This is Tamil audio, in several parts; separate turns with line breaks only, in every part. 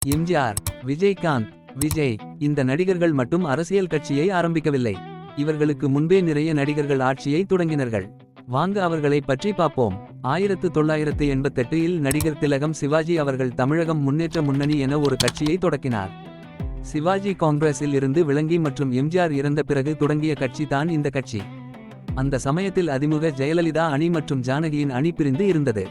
எம்ஜிஆர், விஜய்காந்த், விஜய் இந்த நடிகர்கள் மட்டும் அரசியல் கட்சியை ஆரம்பிக்கவில்லை. இவர்களுக்கு முன்பே நிறைய நடிகர்கள் ஆட்சியை தொடங்கினர்கள். வாங்க அவர்களை பற்றி பார்ப்போம். 1988 இல் நடிகர் திலகம் சிவாஜி அவர்கள் தமிழகம் முன்னேற்ற முன்னணி என ஒரு கட்சியை தொடக்கினார். சிவாஜி காங்கிரஸில் இருந்து விளங்கி மற்றும் எம்ஜிஆர் இறந்த பிறகு தொடங்கிய கட்சி தான் இந்த கட்சி. அந்த சமயத்தில் அதிமுக ஜெயலலிதா அணி மற்றும் ஜானகியின் அணி பிரிந்து இருந்தது.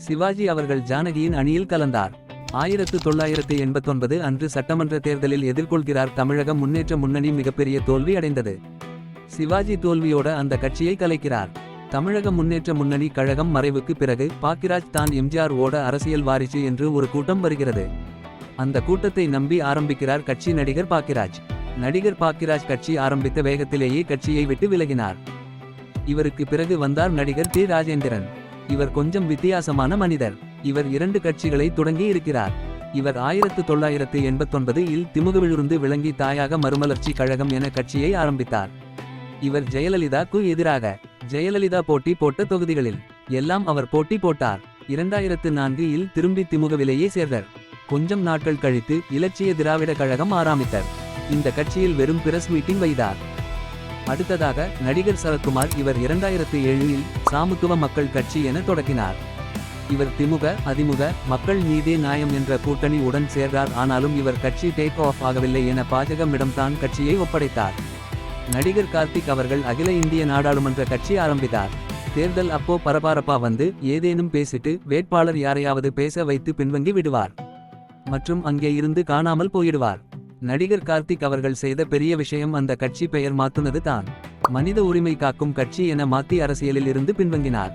சிவாஜி அவர்கள் ஜானகியின் அணியில் கலந்தார். 1989 அன்று சட்டமன்ற தேர்தலில் எதிர்கொள்கிறார். தமிழக முன்னேற்ற முன்னணி மிகப்பெரிய தோல்வி அடைந்தது. சிவாஜி தோல்வியோட அந்த கட்சியை கலைக்கிறார். தமிழக முன்னேற்ற முன்னணி கழகம் மறைவுக்கு பிறகு பாக்கிராஜ் தான் எம்ஜிஆர் ஓட அரசியல் வாரிசு என்று ஒரு கூட்டம் வருகிறது. அந்த கூட்டத்தை நம்பி ஆரம்பிக்கிறார் கட்சி நடிகர் பாக்கிராஜ். நடிகர் பாக்கிராஜ் கட்சி ஆரம்பித்த வேகத்திலேயே கட்சியை விட்டு விலகினார். இவருக்கு பிறகு வந்தார் நடிகர் டி. ராஜேந்திரன். இவர் கொஞ்சம் வித்தியாசமான மனிதர். இவர் 2 கட்சிகளை தொடங்கி இருக்கிறார். இவர் 1989 இல் திமுகவிலிருந்து விளங்கி தாயாக மறுமலர்ச்சி கழகம் என கட்சியை ஆரம்பித்தார். இவர் ஜெயலலிதாக்கு எதிராக ஜெயலலிதா போட்டி போட்ட தொகுதிகளில் எல்லாம் அவர் போட்டி போட்டார். 2004 இல் திரும்பி திமுகவிலேயே சேர்ந்தார். கொஞ்சம் நாட்கள் கழித்து இலட்சிய திராவிட கழகம் ஆரம்பித்தார். இந்த கட்சியில் வெறும் பிரஸ் மீட்டிங் வைத்தார். அடுத்ததாக நடிகர் சரத்குமார். இவர் 2007 இல் சாமுத்துவ மக்கள் கட்சி என தொடக்கினார். இவர் திமுக, அதிமுக, மக்கள் நீதே நியாயம் என்ற கூட்டணி உடன் சேர்ந்தார். ஆனாலும் இவர் கட்சி டேக் ஆஃப் ஆகவில்லை என பாஜகமிடம்தான் கட்சியை ஒப்படைத்தார். நடிகர் கார்த்திக் அவர்கள் அகில இந்திய நாடாளுமன்ற கட்சி ஆரம்பித்தார். தேர்தல் அப்போ பரபரப்பா வந்து ஏதேனும் பேசிட்டு வேட்பாளர் யாரையாவது பேச வைத்து பின்வங்கி விடுவார் மற்றும் அங்கே இருந்து காணாமல் போயிடுவார். நடிகர் கார்த்திக் அவர்கள் செய்த பெரிய விஷயம் அந்த கட்சி பெயர் மாத்துனது தான். மனித உரிமை காக்கும் கட்சி என மாத்தி அரசியலில் இருந்து பின்வங்கினார்.